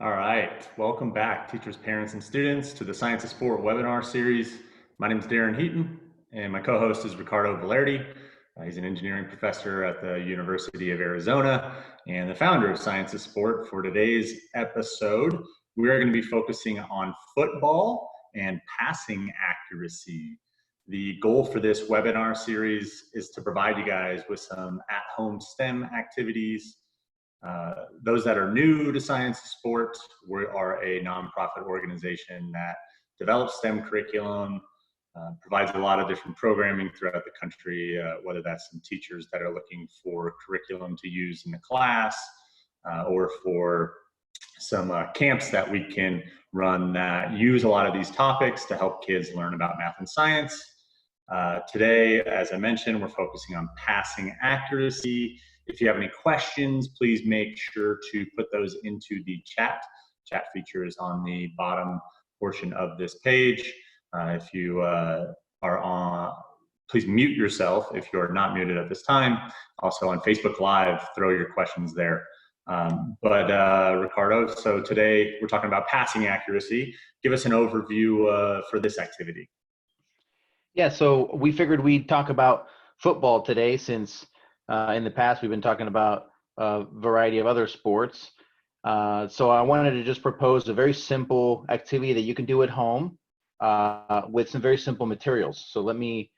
All right, welcome back, teachers, parents, and students, to the Science of Sport webinar series. My name is Daren Heaton, and my co-host is Ricardo Valerdi. He's an engineering professor at the University of Arizona and the founder of Science of Sport. For today's episode, we are going to be focusing on football and passing accuracy. The goal for this webinar series is to provide you guys with some at-home STEM activities. Those that are new to Science of Sport, we are a nonprofit organization that develops STEM curriculum, provides a lot of different programming throughout the country, whether that's some teachers that are looking for curriculum to use in the class, or for some camps that we can run that use a lot of these topics to help kids learn about math and science. Today, as I mentioned, we're focusing on passing accuracy. If you have any questions, please make sure to put those into the chat. Chat feature is on the bottom portion of this page. If you are on, please mute yourself if you're not muted at this time. Also on Facebook Live, throw your questions there. Ricardo, so today we're talking about passing accuracy. Give us an overview for this activity. Yeah, so we figured we'd talk about football today since in the past we've been talking about a variety of other sports. So I wanted to just propose a very simple activity that you can do at home with some very simple materials. So let me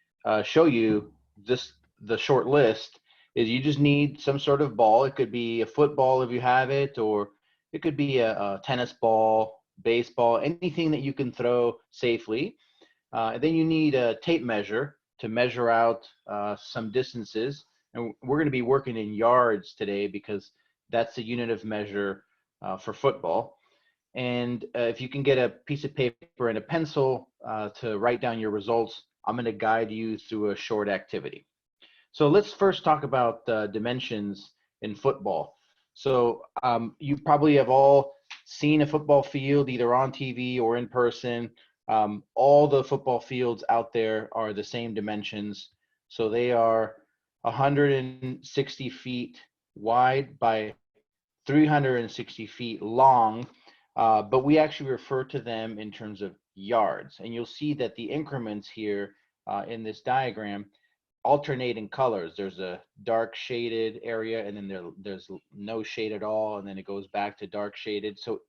show you the short list. Is you just need some sort of ball. It could be a football if you have it, or it could be a tennis ball, baseball, anything that you can throw safely. Then you need a tape measure to measure out some distances. And we're going to be working in yards today because that's the unit of measure for football. And if you can get a piece of paper and a pencil to write down your results, I'm going to guide you through a short activity. So let's first talk about dimensions in football. So you probably have all seen a football field either on TV or in person. All the football fields out there are the same dimensions. So they are 160 feet wide by 360 feet long, but we actually refer to them in terms of yards. And you'll see that the increments here in this diagram alternate in colors. There's a dark shaded area, and then there's no shade at all, and then it goes back to dark shaded. So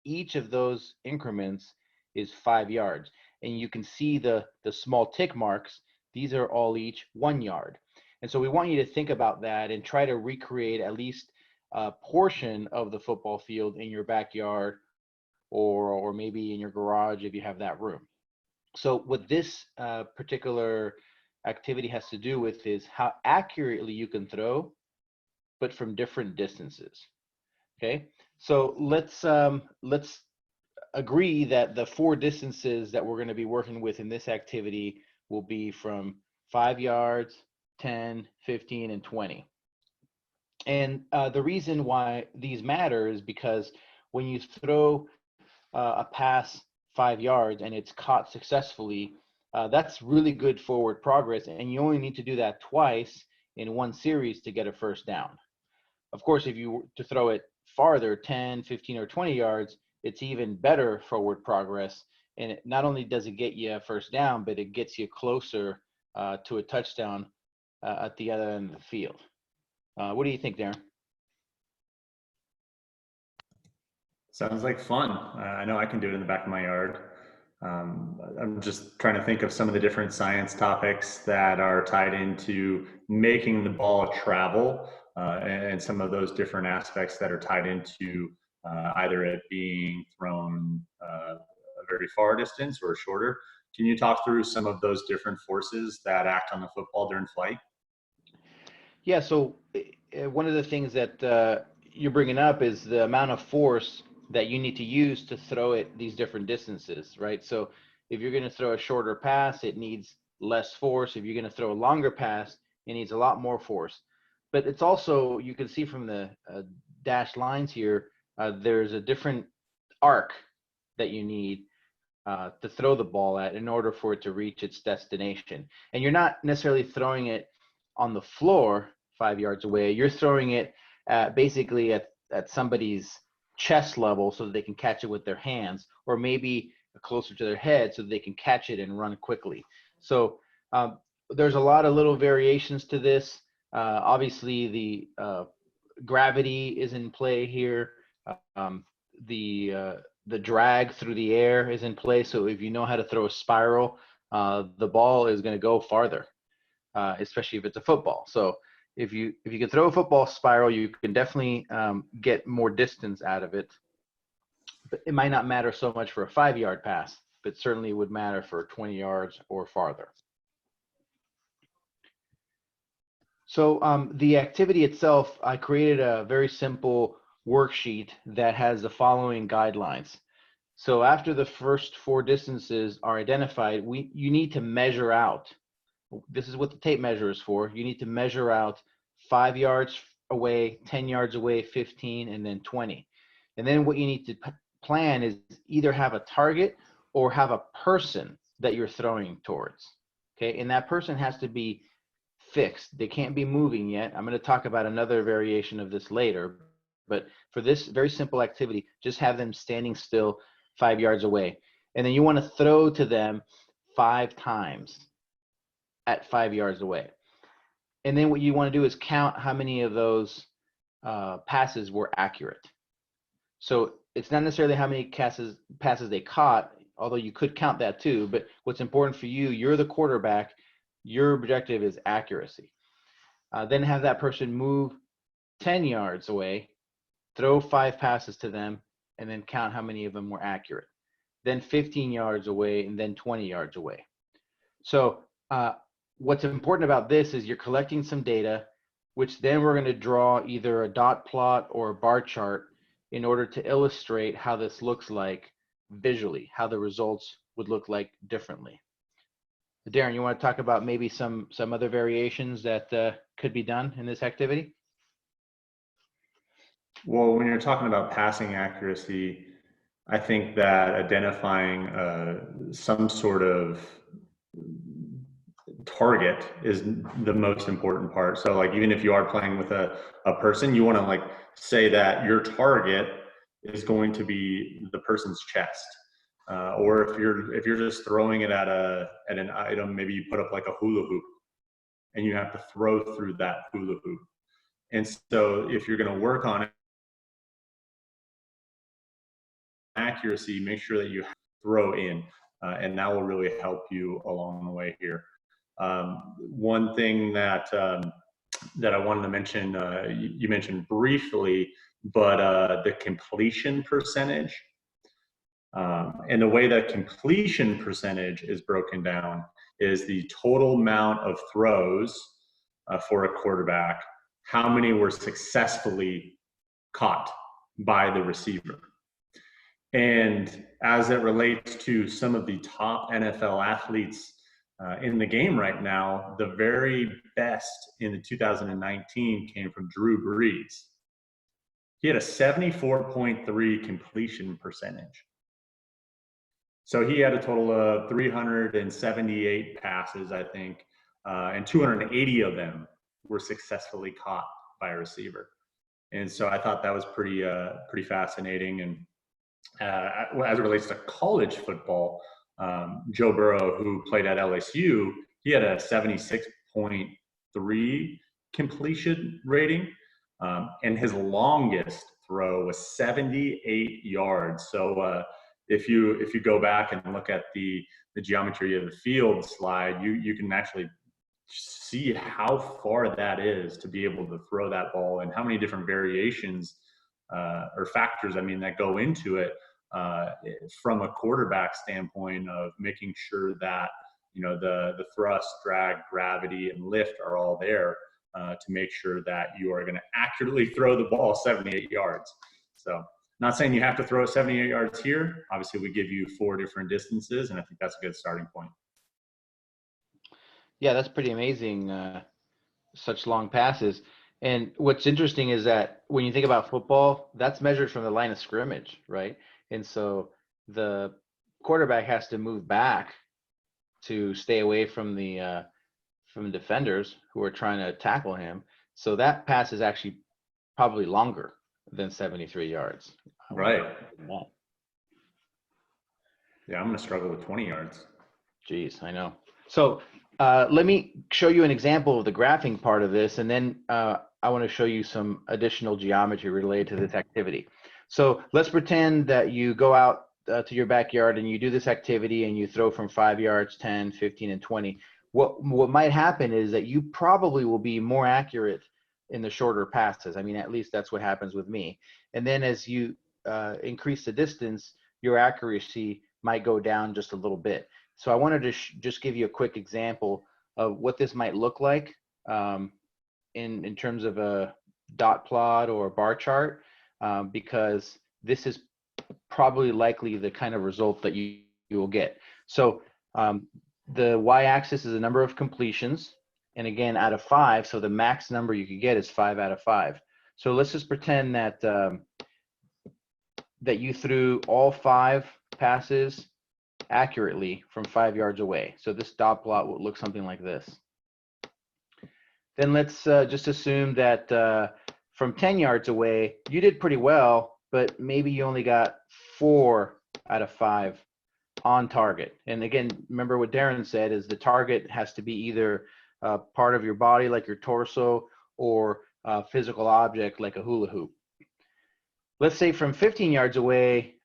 each of those increments is 5 yards, and you can see the small tick marks. These are all each 1 yard. And so we want you to think about that and try to recreate at least a portion of the football field in your backyard or maybe in your garage if you have that room. So what this particular activity has to do with is how accurately you can throw, but from different distances. Okay, so let's agree that the 4 distances that we're going to be working with in this activity will be from 5 yards, 10, 15, and 20. And the reason why these matter is because when you throw a pass 5 yards and it's caught successfully, that's really good forward progress, and you only need to do that twice in one series to get a first down. Of course, if you were to throw it farther, 10, 15, or 20 yards, it's even better forward progress. And not only does it get you a first down, but it gets you closer to a touchdown at the other end of the field. What do you think, Daren? Sounds like fun. I know I can do it in the back of my yard. I'm just trying to think of some of the different science topics that are tied into making the ball travel, and some of those different aspects that are tied into either it being thrown a very far distance or shorter. Can you talk through some of those different forces that act on the football during flight? Yeah, so one of the things that you're bringing up is the amount of force that you need to use to throw it these different distances, right? So if you're going to throw a shorter pass, it needs less force. If you're going to throw a longer pass, it needs a lot more force. But it's also, you can see from the dashed lines here, there's a different arc that you need to throw the ball at in order for it to reach its destination. And you're not necessarily throwing it on the floor 5 yards away. You're throwing it basically at somebody's chest level so that they can catch it with their hands, or maybe closer to their head so that they can catch it and run quickly. So there's a lot of little variations to this. Obviously, the gravity is in play here. Um, the drag through the air is in play. So if you know how to throw a spiral, the ball is going to go farther, especially if it's a football. So if you can throw a football spiral, you can definitely get more distance out of it. But it might not matter so much for a 5-yard pass, but certainly would matter for 20 yards or farther. So the activity itself, I created a very simple worksheet that has the following guidelines. So after the first 4 distances are identified, you need to measure out. This is what the tape measure is for. You need to measure out 5 yards away, 10 yards away, 15, and then 20. And then what you need to plan is either have a target or have a person that you're throwing towards. Okay, and that person has to be fixed. They can't be moving yet. I'm going to talk about another variation of this later. But for this very simple activity, just have them standing still 5 yards away. And then you want to throw to them 5 times at 5 yards away. And then what you want to do is count how many of those passes were accurate. So it's not necessarily how many passes they caught, although you could count that too. But what's important for you, you're the quarterback, your objective is accuracy. Then have that person move 10 yards away, throw 5 passes to them, and then count how many of them were accurate. Then 15 yards away, and then 20 yards away. So what's important about this is you're collecting some data, which then we're going to draw either a dot plot or a bar chart in order to illustrate how this looks like visually, how the results would look like differently. Daren, you want to talk about maybe some other variations that could be done in this activity? Well, when you're talking about passing accuracy, I think that identifying some sort of target is the most important part. So like, even if you are playing with a person, you want to like say that your target is going to be the person's chest. Or if you're just throwing it at an item, maybe you put up like a hula hoop and you have to throw through that hula hoop. And so if you're going to work on accuracy, make sure that you throw in, and that will really help you along the way here. One thing that I wanted to mention, you mentioned briefly, but the completion percentage. And the way that completion percentage is broken down is the total amount of throws for a quarterback, how many were successfully caught by the receiver. And as it relates to some of the top NFL athletes in the game right now, the very best in the 2019 came from Drew Brees. He had a 74.3 completion percentage. So he had a total of 378 passes, I think, and 280 of them were successfully caught by a receiver. And so I thought that was pretty fascinating. And as it relates to college football, Joe Burrow, who played at LSU, he had a 76.3 completion rating, and his longest throw was 78 yards. So if you go back and look at the geometry of the field slide, you can actually see how far that is to be able to throw that ball, and how many different variations or factors, I mean, that go into it from a quarterback standpoint of making sure that, you know, the thrust, drag, gravity, and lift are all there to make sure that you are going to accurately throw the ball 78 yards. So not saying you have to throw it 78 yards here. Obviously, we give you 4 different distances, and I think that's a good starting point. Yeah, that's pretty amazing, such long passes. And what's interesting is that when you think about football, that's measured from the line of scrimmage, right? And so the quarterback has to move back to stay away from the defenders who are trying to tackle him. So that pass is actually probably longer than 73 yards. Right. Yeah. Yeah, I'm going to struggle with 20 yards. Geez, I know. So let me show you an example of the graphing part of this, and then I want to show you some additional geometry related to this activity. So let's pretend that you go out to your backyard and you do this activity and you throw from 5 yards, 10, 15, and 20. What might happen is that you probably will be more accurate in the shorter passes. I mean, at least that's what happens with me. And then as you increase the distance, your accuracy might go down just a little bit. So I wanted to just give you a quick example of what this might look like in terms of a dot plot or a bar chart, because this is probably likely the kind of result that you will get. So the y-axis is the number of completions, and again, out of 5, so the max number you could get is 5 out of 5. So let's just pretend that that you threw all 5 passes accurately from 5 yards away. So this dot plot would look something like this. Then let's just assume that from 10 yards away, you did pretty well, but maybe you only got 4 out of 5 on target. And again, remember what Daren said is the target has to be either part of your body like your torso or a physical object like a hula hoop. Let's say from 15 yards away,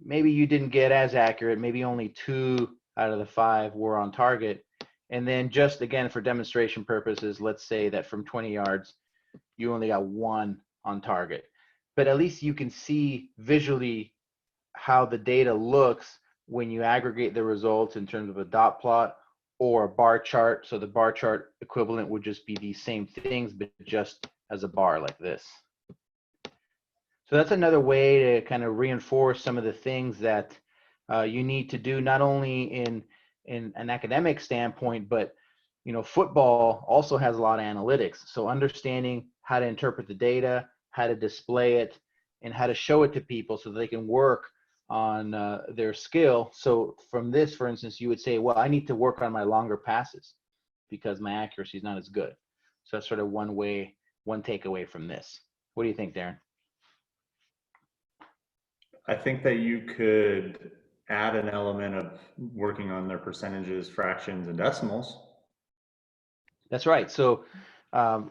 maybe you didn't get as accurate, maybe only 2 out of the 5 were on target. And then just again, for demonstration purposes, let's say that from 20 yards, you only got 1 on target. But at least you can see visually how the data looks when you aggregate the results in terms of a dot plot or a bar chart. So the bar chart equivalent would just be these same things, but just as a bar like this. So that's another way to kind of reinforce some of the things that you need to do, not only in an academic standpoint, but football also has a lot of analytics. So understanding how to interpret the data, how to display it, and how to show it to people so they can work on their skill. So from this, for instance, you would say, well, I need to work on my longer passes because my accuracy is not as good. So that's sort of one takeaway from this. What do you think, Daren? I think that you could add an element of working on their percentages, fractions, and decimals. That's right. So in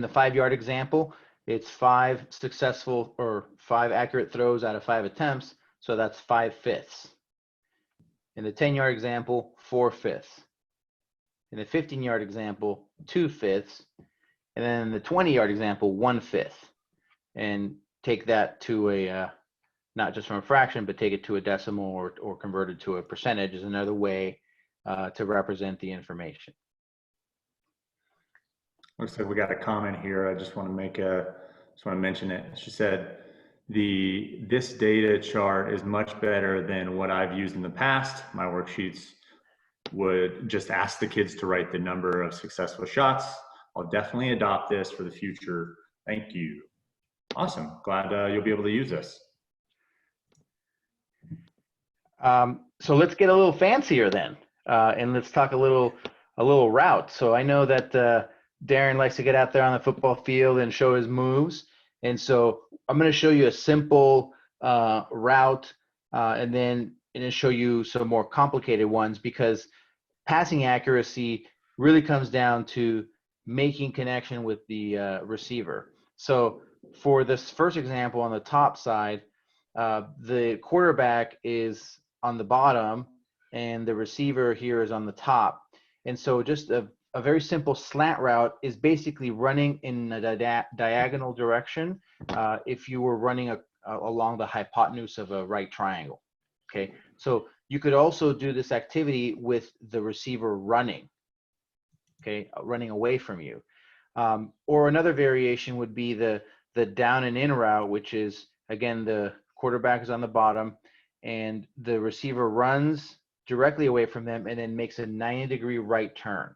the 5-yard example, it's 5 successful or 5 accurate throws out of 5 attempts. So that's 5/5. In the 10-yard example, 4/5. In the 15-yard example, 2/5. And then in the 20-yard example, 1/5. And take that to a, not just from a fraction, but take it to a decimal or convert it to a percentage is another way to represent the information. Looks like we got a comment here. I just want to mention it. She said, this data chart is much better than what I've used in the past. My worksheets would just ask the kids to write the number of successful shots. I'll definitely adopt this for the future. Thank you. Awesome. Glad you'll be able to use this. So let's get a little fancier then, and let's talk a little route. So I know that Daren likes to get out there on the football field and show his moves, and so I'm going to show you a simple route, and then show you some more complicated ones, because passing accuracy really comes down to making connection with the receiver. So for this first example on the top side, the quarterback is on the bottom and the receiver here is on the top. And so just a very simple slant route is basically running in a diagonal direction if you were running along the hypotenuse of a right triangle. Okay, so you could also do this activity with the receiver running, okay, running away from you. Or another variation would be the down and in route, which is, again, the quarterback is on the bottom and the receiver runs directly away from them and then makes a 90-degree right turn.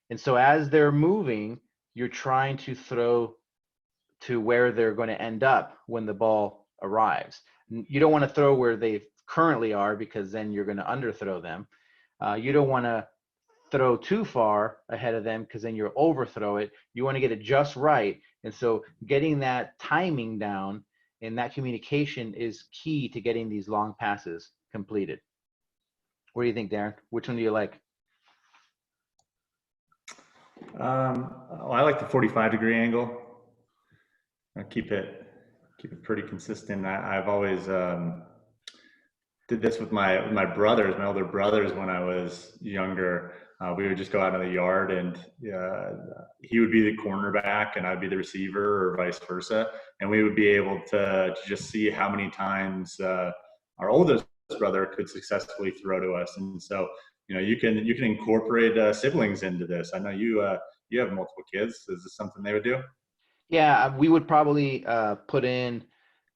And so as they're moving, you're trying to throw to where they're going to end up when the ball arrives. You don't want to throw where they currently are, because then you're going to underthrow them. You don't want to throw too far ahead of them, because then you'll overthrow it. You want to get it just right. And so getting that timing down And that communication is key to getting these long passes completed. What do you think, Daren? Which one do you like? I like the 45-degree angle. I keep it pretty consistent. I've always did this with my brothers, my older brothers, when I was younger. We would just go out in the yard, and he would be the cornerback and I'd be the receiver, or vice versa. And we would be able to just see how many times our oldest brother could successfully throw to us. And so, you can incorporate siblings into this. I know you have multiple kids. Is this something they would do? Yeah, we would probably put in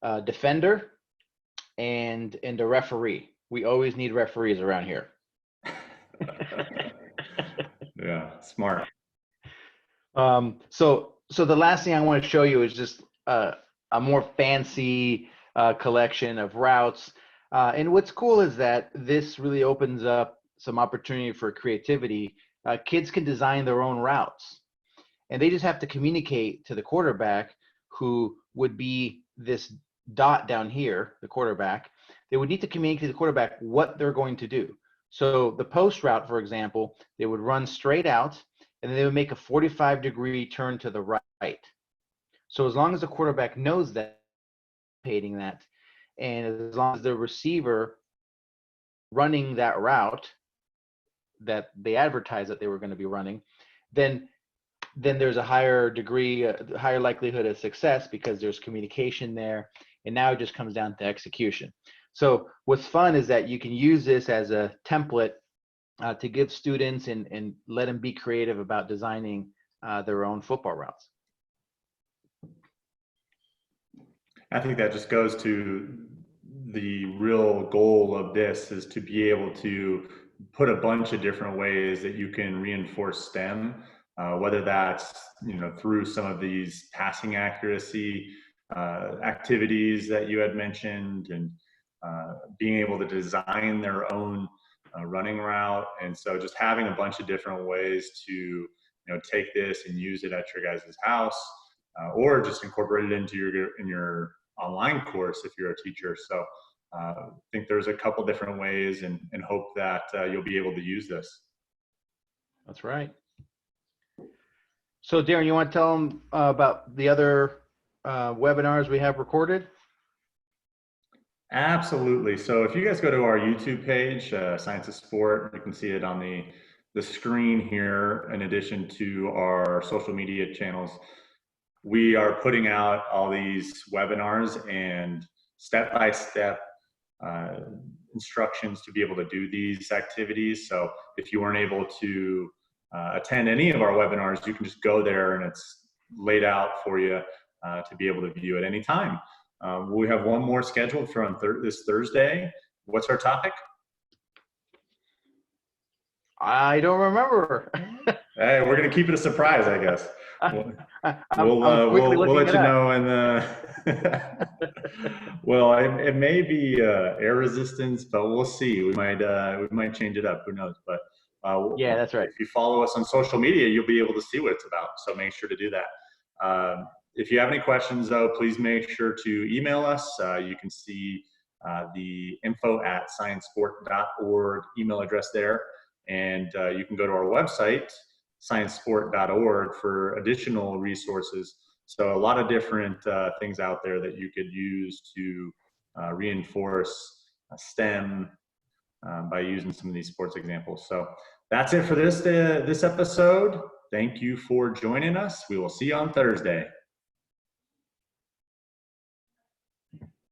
a defender and a referee. We always need referees around here. Yeah, smart. So the last thing I want to show you is just a more fancy collection of routes. And what's cool is that this really opens up some opportunity for creativity. Kids can design their own routes, and they just have to communicate to the quarterback, who would be this dot down here, the quarterback. They would need to communicate to the quarterback what they're going to do. So the post route, for example, they would run straight out, and then they would make a 45-degree turn to the right. So as long as the quarterback knows that, and as long as the receiver running that route that they advertised that they were going to be running, then there's a higher degree, higher likelihood of success, because there's communication there. And now it just comes down to execution. So what's fun is that you can use this as a template to give students and let them be creative about designing their own football routes. I think that just goes to the real goal of this, is to be able to put a bunch of different ways that you can reinforce STEM, whether that's through some of these passing accuracy activities that you had mentioned, and being able to design their own running route. And so just having a bunch of different ways to take this and use it at your guys' house, or just incorporate it into your online course if you're a teacher. So I think there's a couple different ways, and hope that you'll be able to use this. That's right. So Daren, you want to tell them about the other webinars we have recorded? Absolutely. So if you guys go to our YouTube page, Science of Sport, you can see it on the screen here. In addition to our social media channels, we are putting out all these webinars and step-by-step instructions to be able to do these activities. So if you weren't able to attend any of our webinars, you can just go there, and it's laid out for you to be able to view at any time. We have one more scheduled for this Thursday. What's our topic? I don't remember. Hey, we're going to keep it a surprise, I guess. We'll let you know. And well, it may be air resistance, but we'll see. We might change it up. Who knows? But yeah, that's right. If you follow us on social media, you'll be able to see what it's about. So make sure to do that. If you have any questions, though, please make sure to email us. You can see the info@sciencesport.org email address there. And you can go to our website, sciencesport.org, for additional resources. So a lot of different things out there that you could use to reinforce STEM by using some of these sports examples. So that's it for this episode. Thank you for joining us. We will see you on Thursday.